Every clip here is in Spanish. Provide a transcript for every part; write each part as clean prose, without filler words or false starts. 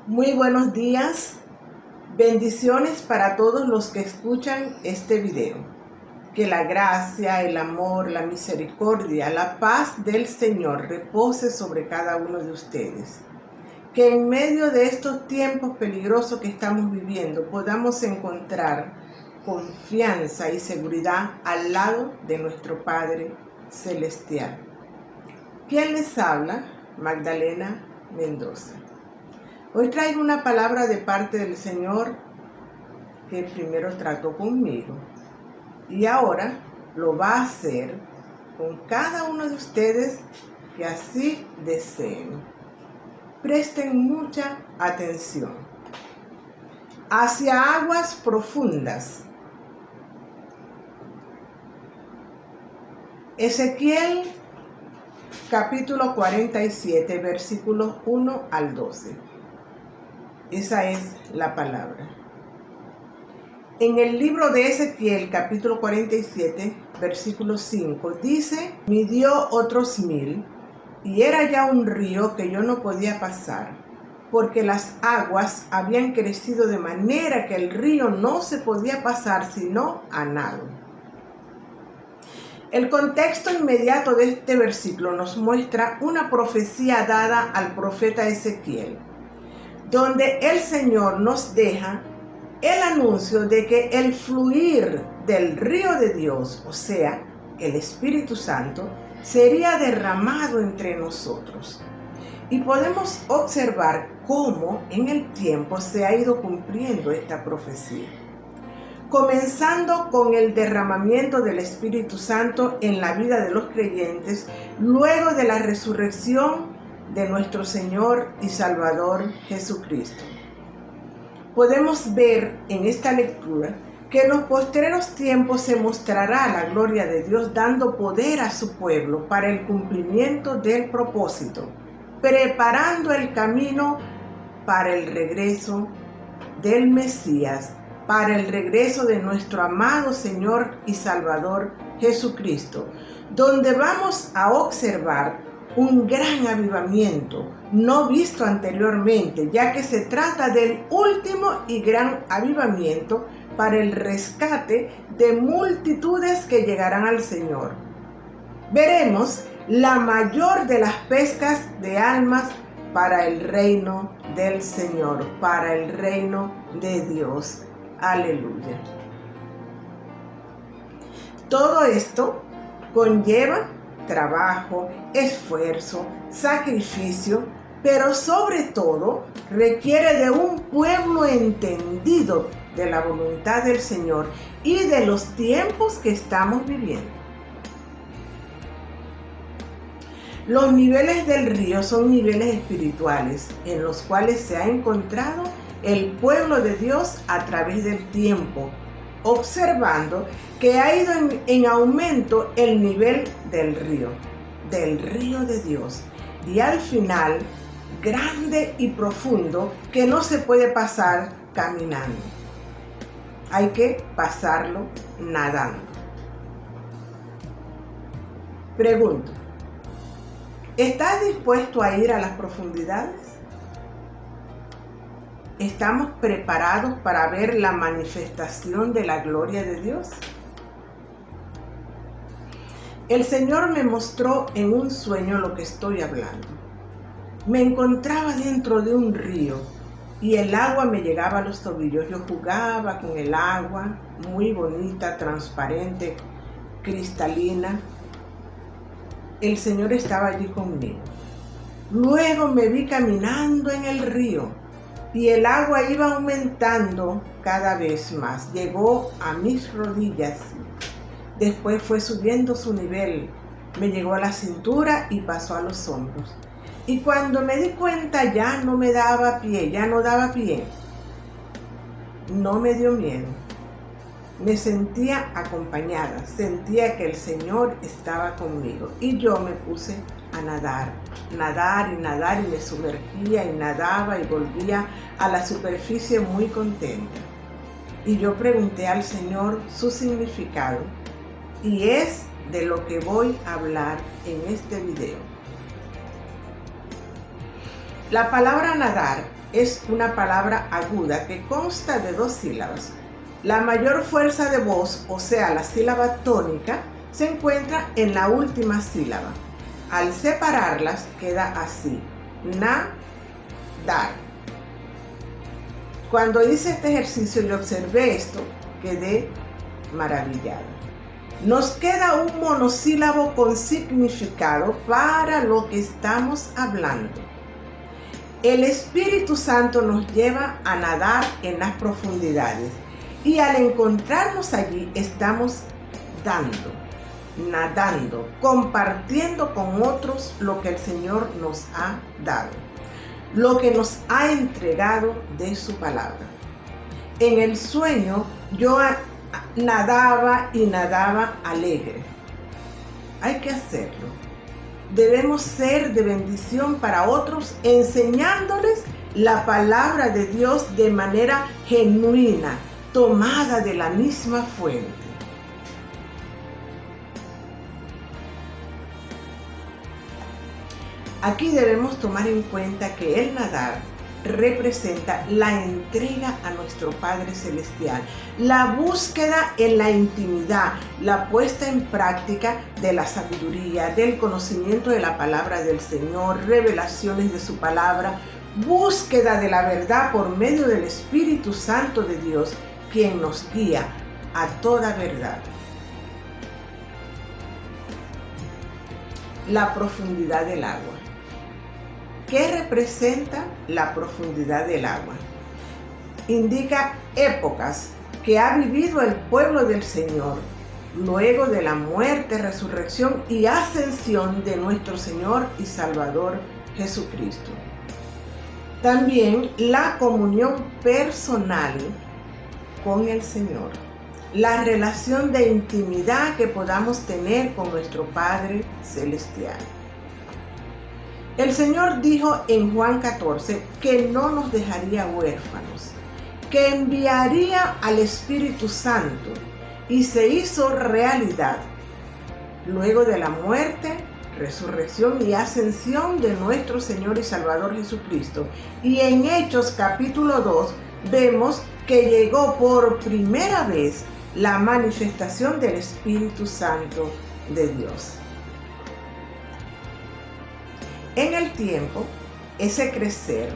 Muy buenos días, bendiciones para todos los que escuchan este video. Que la gracia, el amor, la misericordia, la paz del Señor repose sobre cada uno de ustedes. Que en medio de estos tiempos peligrosos que estamos viviendo podamos encontrar confianza y seguridad al lado de nuestro Padre Celestial. ¿Quién les habla? Magdalena Mendoza. Hoy traigo una palabra de parte del Señor que primero trató conmigo y ahora lo va a hacer con cada uno de ustedes que así deseen. Presten mucha atención. Hacia aguas profundas. Ezequiel capítulo 47, versículos 1 al 12. Esa es la palabra. En el libro de Ezequiel, capítulo 47, versículo 5, dice: midió otros 1000, y era ya un río que yo no podía pasar, porque las aguas habían crecido de manera que el río no se podía pasar sino a nado. El contexto inmediato de este versículo nos muestra una profecía dada al profeta Ezequiel, donde el Señor nos deja el anuncio de que el fluir del río de Dios, o sea, el Espíritu Santo, sería derramado entre nosotros. Y podemos observar cómo en el tiempo se ha ido cumpliendo esta profecía, comenzando con el derramamiento del Espíritu Santo en la vida de los creyentes, luego de la resurrección de nuestro Señor y Salvador Jesucristo. Podemos ver en esta lectura que en los postreros tiempos se mostrará la gloria de Dios dando poder a su pueblo para el cumplimiento del propósito, preparando el camino para el regreso del Mesías, para el regreso de nuestro amado Señor y Salvador Jesucristo, donde vamos a observar un gran avivamiento no visto anteriormente, ya que se trata del último y gran avivamiento para el rescate de multitudes que llegarán al Señor. Veremos la mayor de las pescas de almas para el reino del Señor, para el reino de Dios. Aleluya. Todo esto conlleva trabajo, esfuerzo, sacrificio, pero sobre todo requiere de un pueblo entendido de la voluntad del Señor y de los tiempos que estamos viviendo. Los niveles del río son niveles espirituales en los cuales se ha encontrado el pueblo de Dios a través del tiempo, observando que ha ido en aumento el nivel del río de Dios, y al final grande y profundo que no se puede pasar caminando, hay que pasarlo nadando. Pregunto, ¿estás dispuesto a ir a las profundidades? ¿Estamos preparados para ver la manifestación de la gloria de Dios? El Señor me mostró en un sueño lo que estoy hablando. Me encontraba dentro de un río y el agua me llegaba a los tobillos. Yo jugaba con el agua, muy bonita, transparente, cristalina. El Señor estaba allí conmigo. Luego me vi caminando en el río y el agua iba aumentando cada vez más. Llegó a mis rodillas. Después fue subiendo su nivel. Me llegó a la cintura y pasó a los hombros. Y cuando me di cuenta ya no me daba pie, ya no daba pie. No me dio miedo. Me sentía acompañada, sentía que el Señor estaba conmigo. Y yo me puse a nadar y nadar, y me sumergía y nadaba y volvía a la superficie muy contenta. Y yo pregunté al Señor su significado, y es de lo que voy a hablar en este video. La palabra nadar es una palabra aguda que consta de 2 sílabas. La mayor fuerza de voz, o sea, la sílaba tónica, se encuentra en la última sílaba. Al separarlas queda así: nadar. Cuando hice este ejercicio y observé esto, quedé maravillado. Nos queda un monosílabo con significado para lo que estamos hablando. El Espíritu Santo nos lleva a nadar en las profundidades y al encontrarnos allí estamos nadando, compartiendo con otros lo que el Señor nos ha dado, lo que nos ha entregado de su palabra. En el sueño yo nadaba y nadaba alegre. Hay que hacerlo. Debemos ser de bendición para otros, enseñándoles la palabra de Dios de manera genuina, tomada de la misma fuente. Aquí debemos tomar en cuenta que el nadar representa la entrega a nuestro Padre Celestial, la búsqueda en la intimidad, la puesta en práctica de la sabiduría, del conocimiento de la palabra del Señor, revelaciones de su palabra, búsqueda de la verdad por medio del Espíritu Santo de Dios, quien nos guía a toda verdad. La profundidad del agua. ¿Qué representa la profundidad del agua? Indica épocas que ha vivido el pueblo del Señor luego de la muerte, resurrección y ascensión de nuestro Señor y Salvador Jesucristo. También la comunión personal con el Señor, la relación de intimidad que podamos tener con nuestro Padre Celestial. El Señor dijo en Juan 14 que no nos dejaría huérfanos, que enviaría al Espíritu Santo, y se hizo realidad luego de la muerte, resurrección y ascensión de nuestro Señor y Salvador Jesucristo. Y en Hechos capítulo 2 vemos que llegó por primera vez la manifestación del Espíritu Santo de Dios. En el tiempo, ese crecer,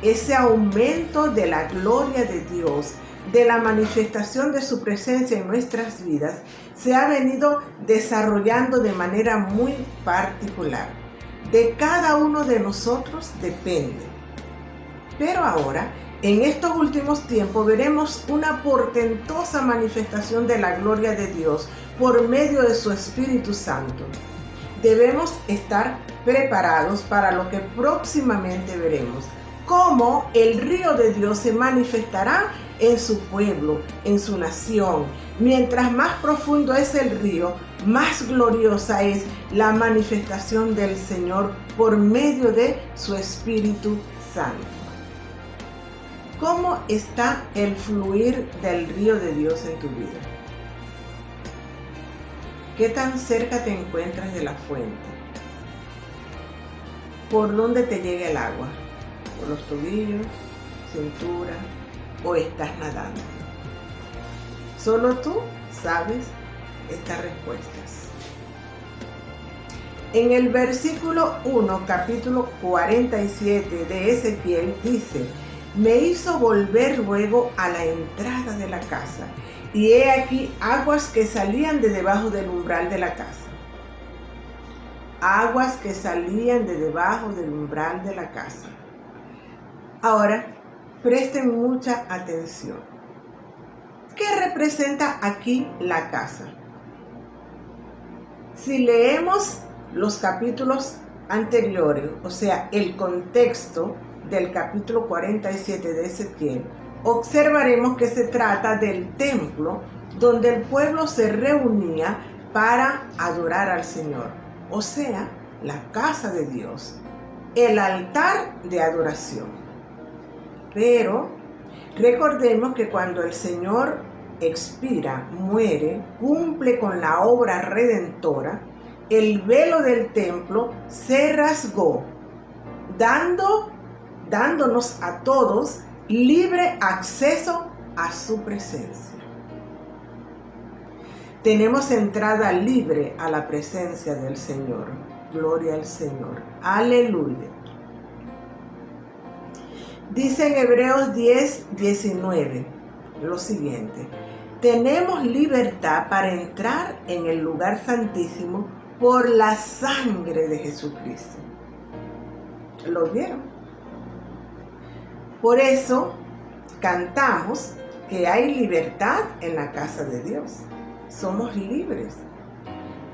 ese aumento de la gloria de Dios, de la manifestación de su presencia en nuestras vidas, se ha venido desarrollando de manera muy particular. De cada uno de nosotros depende. Pero ahora, en estos últimos tiempos, veremos una portentosa manifestación de la gloria de Dios por medio de su Espíritu Santo. Debemos estar preparados para lo que próximamente veremos, cómo el río de Dios se manifestará en su pueblo, en su nación. Mientras más profundo es el río, más gloriosa es la manifestación del Señor por medio de su Espíritu Santo. ¿Cómo está el fluir del río de Dios en tu vida? ¿Qué tan cerca te encuentras de la fuente? ¿Por dónde te llega el agua? ¿Por los tobillos, cintura o estás nadando? Solo tú sabes estas respuestas. En el versículo 1, capítulo 47 de Ezequiel dice: me hizo volver luego a la entrada de la casa, y he aquí aguas que salían de debajo del umbral de la casa. Aguas que salían de debajo del umbral de la casa. Ahora, presten mucha atención. ¿Qué representa aquí la casa? Si leemos los capítulos anteriores, o sea, el contexto del capítulo 47 de Ezequiel, observaremos que se trata del templo donde el pueblo se reunía para adorar al Señor, o sea, la casa de Dios, el altar de adoración. Pero recordemos que cuando el Señor expira, muere, cumple con la obra redentora, el velo del templo se rasgó, dando dándonos a todos libre acceso a su presencia. Tenemos entrada libre a la presencia del Señor. Gloria al Señor. Aleluya. Dice en Hebreos 10:19 lo siguiente: tenemos libertad para entrar en el lugar santísimo por la sangre de Jesucristo. ¿Lo vieron? Por eso cantamos que hay libertad en la casa de Dios. Somos libres.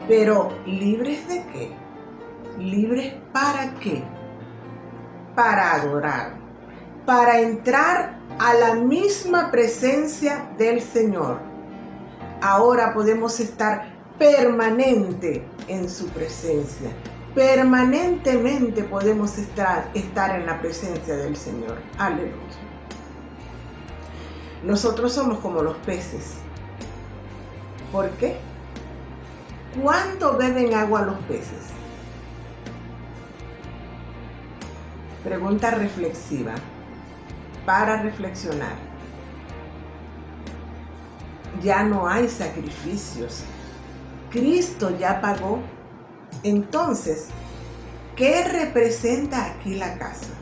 Pero ¿libres de qué? ¿Libres para qué? Para adorar, para entrar a la misma presencia del Señor. Ahora podemos estar permanente en su presencia. Permanentemente podemos estar en la presencia del Señor. Aleluya. Nosotros somos como los peces. ¿Por qué? ¿Cuándo beben agua los peces? Pregunta reflexiva para reflexionar. Ya no hay sacrificios. Cristo ya pagó. Entonces, ¿qué representa aquí la casa?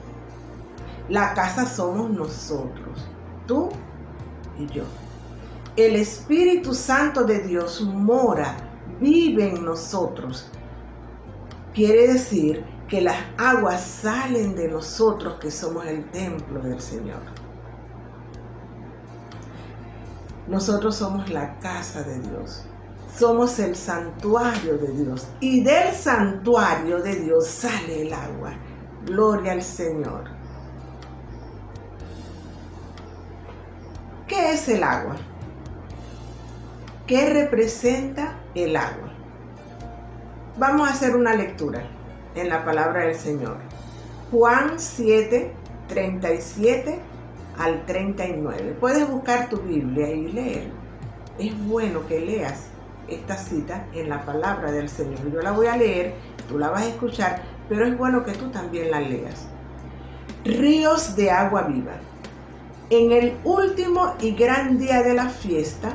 La casa somos nosotros, tú y yo. El Espíritu Santo de Dios mora, vive en nosotros. Quiere decir que las aguas salen de nosotros, que somos el templo del Señor. Nosotros somos la casa de Dios. Somos el santuario de Dios. Y del santuario de Dios sale el agua. Gloria al Señor. ¿Qué es el agua? ¿Qué representa el agua? Vamos a hacer una lectura en la palabra del Señor. Juan 7, 37 al 39. Puedes buscar tu Biblia y leer. Es bueno que leas esta cita en la palabra del Señor. Yo la voy a leer, tú la vas a escuchar, pero es bueno que tú también la leas. Ríos de agua viva. En el último y gran día de la fiesta,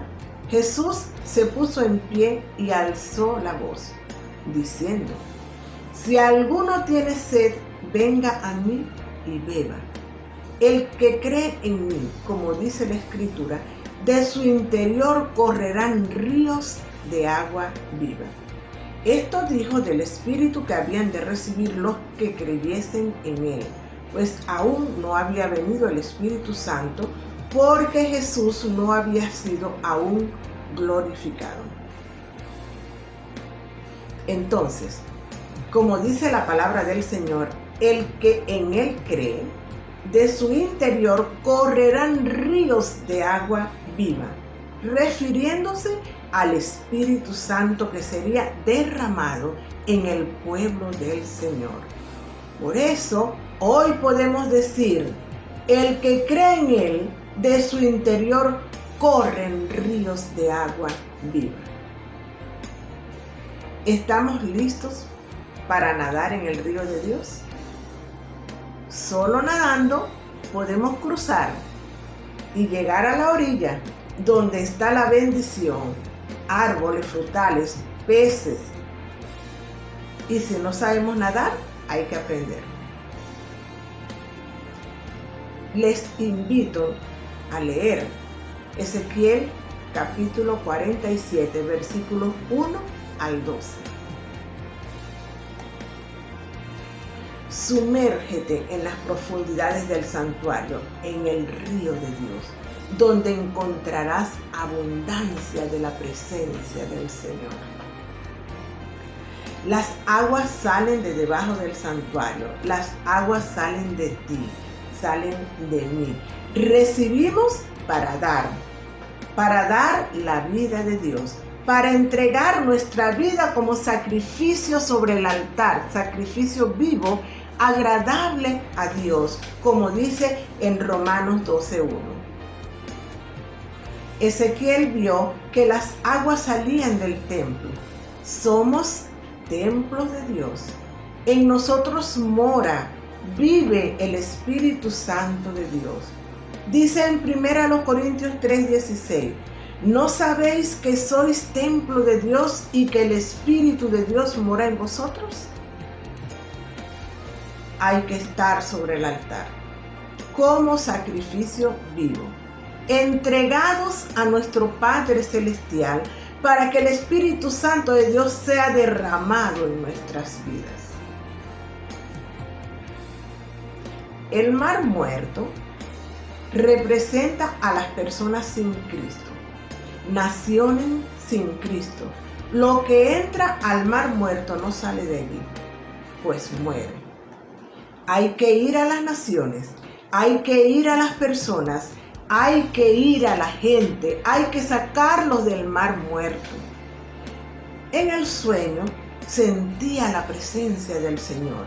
Jesús se puso en pie y alzó la voz, diciendo: si alguno tiene sed, venga a mí y beba. El que cree en mí, como dice la Escritura, de su interior correrán ríos de agua viva. Esto dijo del Espíritu que habían de recibir los que creyesen en él, pues aún no había venido el Espíritu Santo, porque Jesús no había sido aún glorificado. Entonces, como dice la palabra del Señor, el que en él cree, de su interior correrán ríos de agua viva, refiriéndose al Espíritu Santo que sería derramado en el pueblo del Señor. Por eso, hoy podemos decir: el que cree en él, de su interior corren ríos de agua viva. ¿Estamos listos para nadar en el río de Dios? Solo nadando podemos cruzar y llegar a la orilla donde está la bendición, árboles frutales, peces. Y si no sabemos nadar, hay que aprender. Les invito a leer Ezequiel capítulo 47, versículos 1 al 12. Sumérgete en las profundidades del santuario, en el río de Dios, donde encontrarás abundancia de la presencia del Señor. Las aguas salen de debajo del santuario, las aguas salen de ti, salen de mí. Recibimos para dar la vida de Dios, para entregar nuestra vida como sacrificio sobre el altar, sacrificio vivo, agradable a Dios, como dice en Romanos 12:1. Ezequiel vio que las aguas salían del templo. Somos templos de Dios. En nosotros mora vive el Espíritu Santo de Dios. Dice en 1 Corintios 3:16, ¿no sabéis que sois templo de Dios y que el Espíritu de Dios mora en vosotros? Hay que estar sobre el altar como sacrificio vivo, entregados a nuestro Padre Celestial para que el Espíritu Santo de Dios sea derramado en nuestras vidas. El mar muerto representa a las personas sin Cristo, naciones sin Cristo. Lo que entra al mar muerto no sale de allí, pues muere. Hay que ir a las naciones, hay que ir a las personas, hay que ir a la gente, hay que sacarlos del mar muerto. En el sueño sentía la presencia del Señor.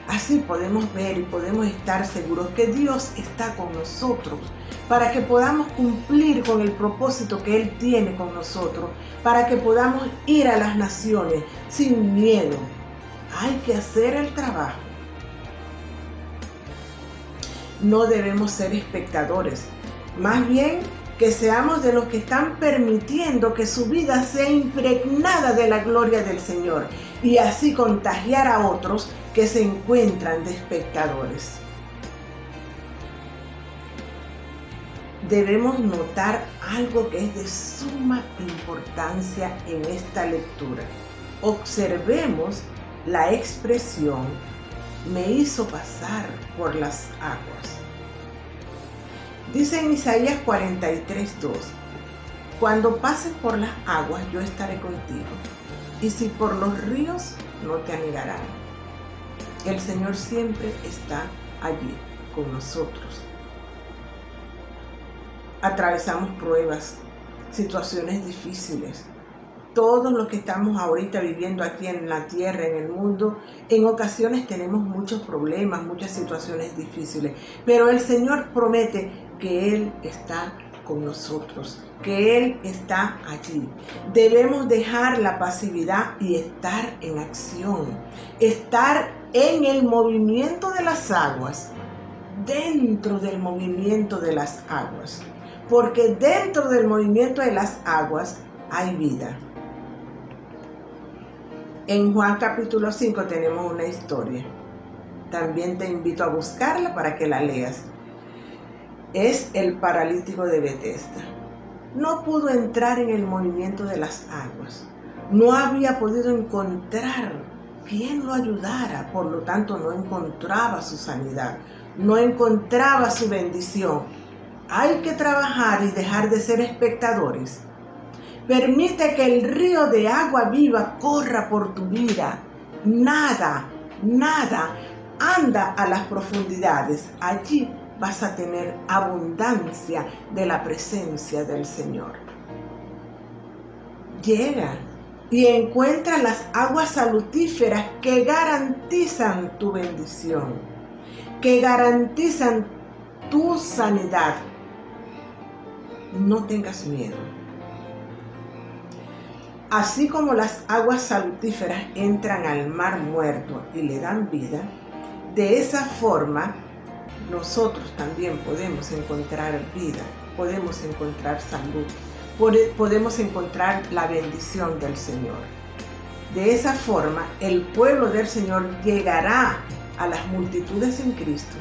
Así podemos ver y podemos estar seguros que Dios está con nosotros para que podamos cumplir con el propósito que Él tiene con nosotros, para que podamos ir a las naciones sin miedo. Hay que hacer el trabajo. No debemos ser espectadores, más bien que seamos de los que están permitiendo que su vida sea impregnada de la gloria del Señor y así contagiar a otros que se encuentran de espectadores. Debemos notar algo que es de suma importancia en esta lectura. Observemos la expresión "me hizo pasar por las aguas". Dice en Isaías 43:2, cuando pases por las aguas yo estaré contigo, y si por los ríos no te anegarán. El Señor siempre está allí con nosotros. Atravesamos pruebas, situaciones difíciles. Todos los que estamos ahorita viviendo aquí en la tierra, en el mundo, en ocasiones tenemos muchos problemas, muchas situaciones difíciles. Pero el Señor promete que Él está con nosotros, que Él está allí. Debemos dejar la pasividad y estar en acción, estar en el movimiento de las aguas, dentro del movimiento de las aguas, porque dentro del movimiento de las aguas hay vida. En Juan capítulo 5 tenemos una historia. También te invito a buscarla para que la leas. Es el paralítico de Betesda. No pudo entrar en el movimiento de las aguas. No había podido encontrar quien lo ayudara. Por lo tanto, no encontraba su sanidad. No encontraba su bendición. Hay que trabajar y dejar de ser espectadores. Permite que el río de agua viva corra por tu vida. Nada. Anda a las profundidades. Allí vas a tener abundancia de la presencia del Señor. Llega y encuentra las aguas salutíferas que garantizan tu bendición, que garantizan tu sanidad. No tengas miedo. Así como las aguas salutíferas entran al mar muerto y le dan vida, de esa forma nosotros también podemos encontrar vida, podemos encontrar salud, podemos encontrar la bendición del Señor. De esa forma, el pueblo del Señor llegará a las multitudes en Cristo,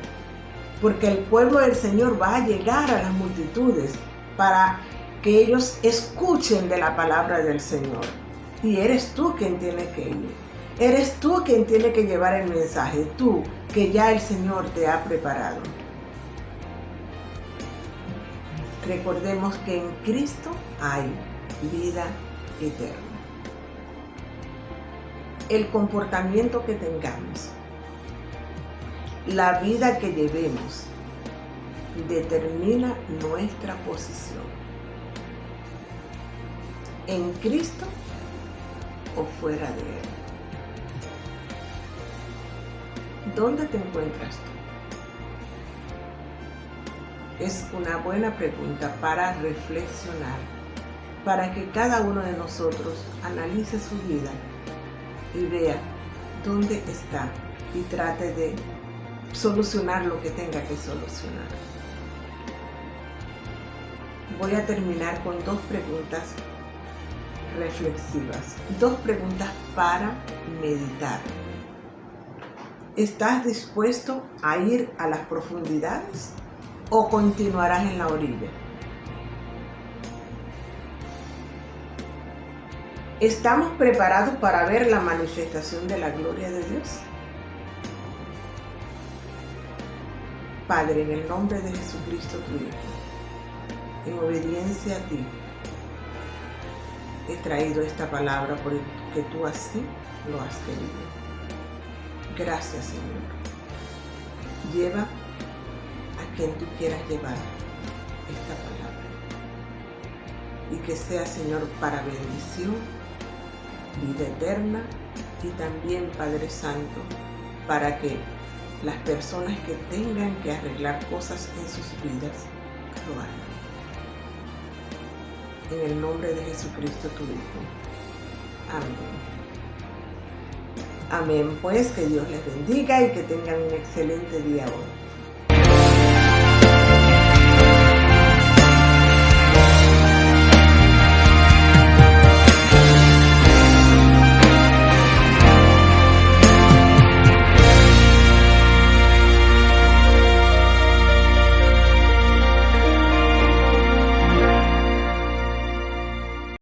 porque el pueblo del Señor va a llegar a las multitudes para que ellos escuchen de la palabra del Señor. Y eres tú quien tiene que ir. Eres tú quien tiene que llevar el mensaje, tú, que ya el Señor te ha preparado. Recordemos que en Cristo hay vida eterna. El comportamiento que tengamos, la vida que llevemos, determina nuestra posición. En Cristo o fuera de Él. ¿Dónde te encuentras tú? Es una buena pregunta para reflexionar, para que cada uno de nosotros analice su vida y vea dónde está y trate de solucionar lo que tenga que solucionar. Voy a terminar con 2 preguntas reflexivas, 2 preguntas para meditar. ¿Estás dispuesto a ir a las profundidades o continuarás en la orilla? ¿Estamos preparados para ver la manifestación de la gloria de Dios? Padre, en el nombre de Jesucristo tu Hijo, en obediencia a ti, he traído esta palabra porque tú así lo has querido. Gracias, Señor. Lleva a quien tú quieras llevar esta palabra. Y que sea, Señor, para bendición, vida eterna y también, Padre Santo, para que las personas que tengan que arreglar cosas en sus vidas lo hagan. En el nombre de Jesucristo tu Hijo. Amén. Amén. Pues que Dios les bendiga y que tengan un excelente día hoy.